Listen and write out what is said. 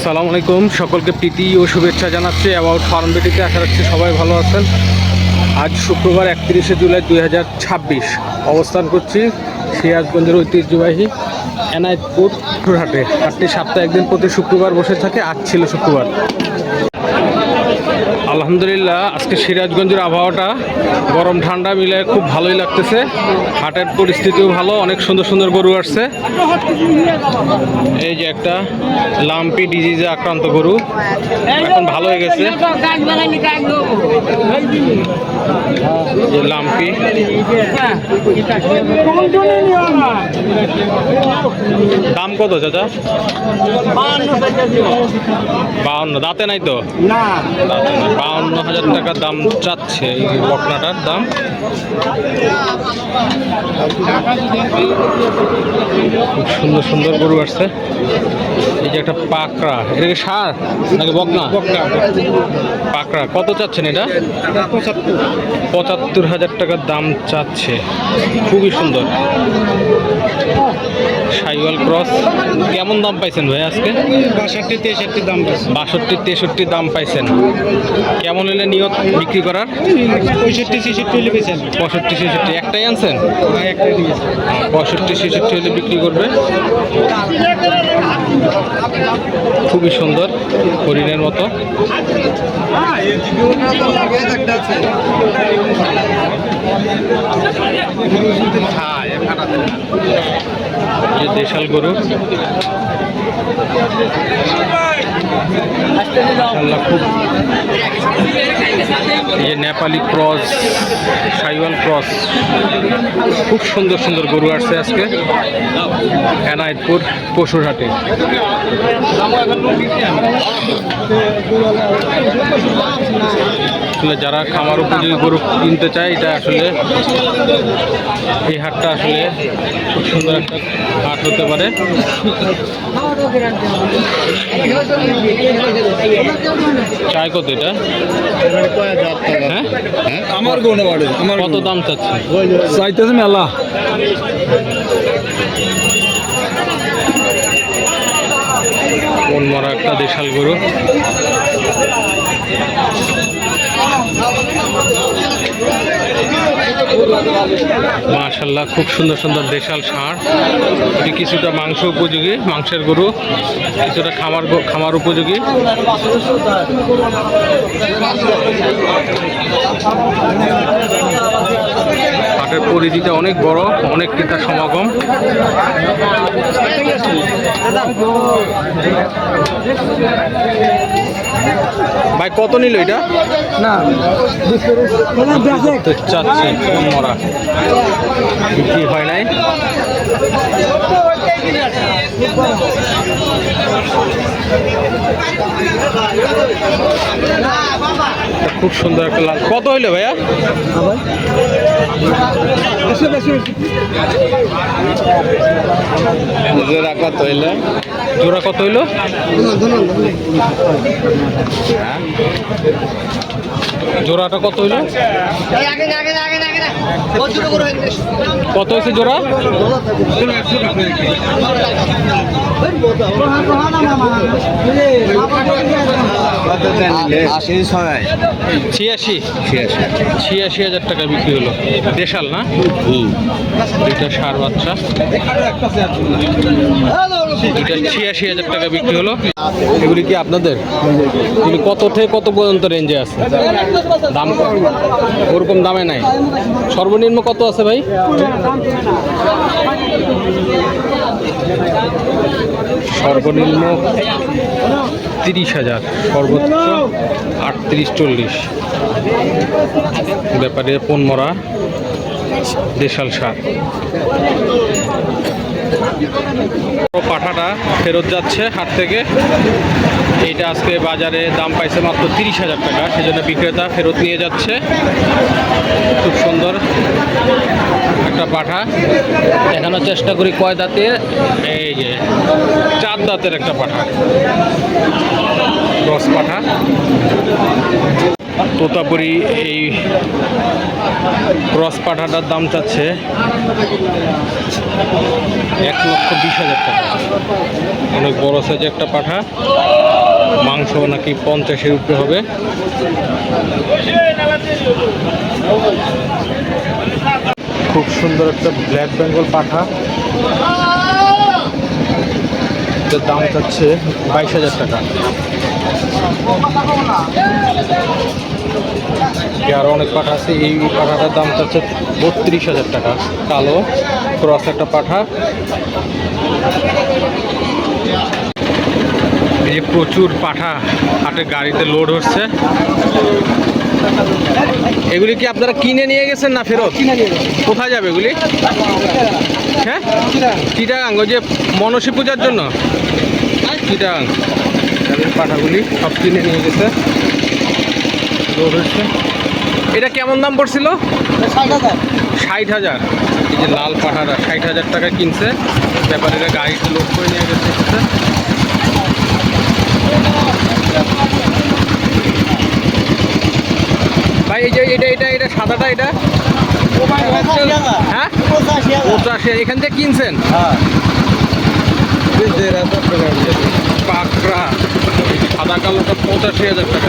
আসসালামু আলাইকুম, সকলকে প্রীতি ও শুভেচ্ছা জানাচ্ছি। অ্যাবাউট ফার্ম ভিডিওতে আশা রাখছি সবাই ভালো আছেন। আজ শুক্রবার 31শে জুলাই 2026 অবস্থান করছি সিরাজগঞ্জের ঐতিহ্যবাহী এনায়েতপুর হাটে। হাটটি সপ্তাহে একদিন প্রতি শুক্রবার বসে থাকে। আজ ছিল শুক্রবার। আলহামদুলিল্লাহ, আজকে সিরাজগঞ্জের আবহাওয়াটা গরম ঠান্ডা মিলে খুব ভালোই লাগতেছে। হাটের পরিস্থিতিও ভালো, অনেক সুন্দর সুন্দর গরু আসছে। এই যে একটা লাম্পি ডিজিজে আক্রান্ত গরু, এখন ভালো হয়ে গেছে। লাম্পি দাম কত চাচা? 52। দাঁতে নাই তো? 52,000 টাকা দাম চাচ্ছে এই বকনাটার দাম। খুব সুন্দর সুন্দর গরু আসছে। এই যে একটা পাকড়া, এটা কি ষাঁড় নাকি বকনা? পাকড়া কত চাচ্ছেন এটা? 75,000 টাকার দাম চাচ্ছে। খুবই সুন্দর সাইওয়াল ক্রস। কেমন দাম পাইছেন ভাই আজকে? 62-63 দাম। 62-63 দাম পাইছেন। কেমন হলে নিয়ত বিক্রি করার? 65-66 হলে বেচেন। 65-66 একটাই আনছেন? একটাই দিয়েছে। 65-66 হলে বিক্রি করবে। খুবই সুন্দর, হরিণের মতো। যে দেশাল গরু, খুব এই যে নেপালি ক্রস, সাইওয়াল ক্রস, খুব সুন্দর সুন্দর গরু আসছে আজকে এনায়েতপুর পশুর হাটে। আসলে যারা খামার উপযোগী গরু কিনতে চায়, এটা আসলে এই হাটটা আসলে খুব সুন্দর একটা হাট হতে পারে। চাই কত এটা? আমার কোনো বাড়ি আমার কত দাম চাচ্ছে? চাইতেছে মেলা। কোন মরা একটা দেশাল গরু। মাশাআল্লাহ, খুব সুন্দর সুন্দর দেশাল ষাঁড়। এটি কিছুটা মাংস উপযোগী, মাংসের গরু, কিছুটা খামার উপযোগী। হাটের পরিধিটা অনেক বড়, অনেক ক্রেতার সমাগম। ভাই কত নিল এটা? না চাচ্ছে কোন মরা, বিক্রি হয় নাই। খুব সুন্দর একটা লাল। কত হইলো ভাইয়া? জোড়া কত হইলো? জোড়া কত হইলো? জোড়াটা কত হইলো? কত হয়েছে জোড়া? 86,000 টাকা বিক্রি হলো। দেশাল না? দুইটা ষাঁড় বাচ্চা, দুইটা 86,000 টাকা বিক্রি হলো। এগুলি কি আপনাদের? এগুলি কত থেকে কত পর্যন্ত রেঞ্জে আছে? দাম ওরকম দামে নাই। সর্বনিম্ন কত আছে ভাই? সর্বনিম্ন 30,000, সর্বোচ্চ 38-40। ব্যাপারে পনমরা দেশাল ষাঁড়। পাঠাটা ফেরত যাচ্ছে হাট থেকে। এইটা আজকে বাজারে দাম পাইছে মাত্র 30,000 টাকা, সেজন্য বিক্রেতা ফেরত নিয়ে যাচ্ছে। খুব সুন্দর একটা পাঠা, দেখানোর চেষ্টা করি কয় দাঁতের। এই যে 4 দাঁতের একটা পাঠা, ক্রস পাঠা। তোতাপুরি এই ক্রস পাঠাটার দাম চাচ্ছে 1,20,000 টাকা। অনেক বড় সাইজের একটা পাঠা, মাংস নাকি 50-এর উপরে হবে। খুব সুন্দর একটা ব্ল্যাক বেঙ্গল পাঠা, এটার দাম চাচ্ছে 22,000 টাকা। আরও অনেক পাঠা আছে, এই পাঠাটার দাম চাচ্ছে 32,000 টাকা। কালো ক্রস একটা পাঠা। এই যে প্রচুর পাঠা হাটে গাড়িতে লোড হচ্ছে। এগুলি কি আপনারা কিনে নিয়ে গেছেন না ফেরত? কোথায় যাবে এগুলি? হ্যাঁ, চিটাগাং, ওই যে মনসী পূজার জন্য চিটাগাং পাঠাগুলি সব কিনে নিয়ে গেছে, লোড হচ্ছে। এটা কেমন দাম পড়ছিল? 60,000। এই যে লাল পাঠাটা 60,000 টাকা কিনছে, ব্যাপারীরা গাড়িতে লোড করে নিয়ে গেছে। ভাই এই যে এটা সাদাটা, এটা হ্যাঁ 85। এখান থেকে কিনছেন? পাকড়া সাদা কালোটা 85,000 টাকা।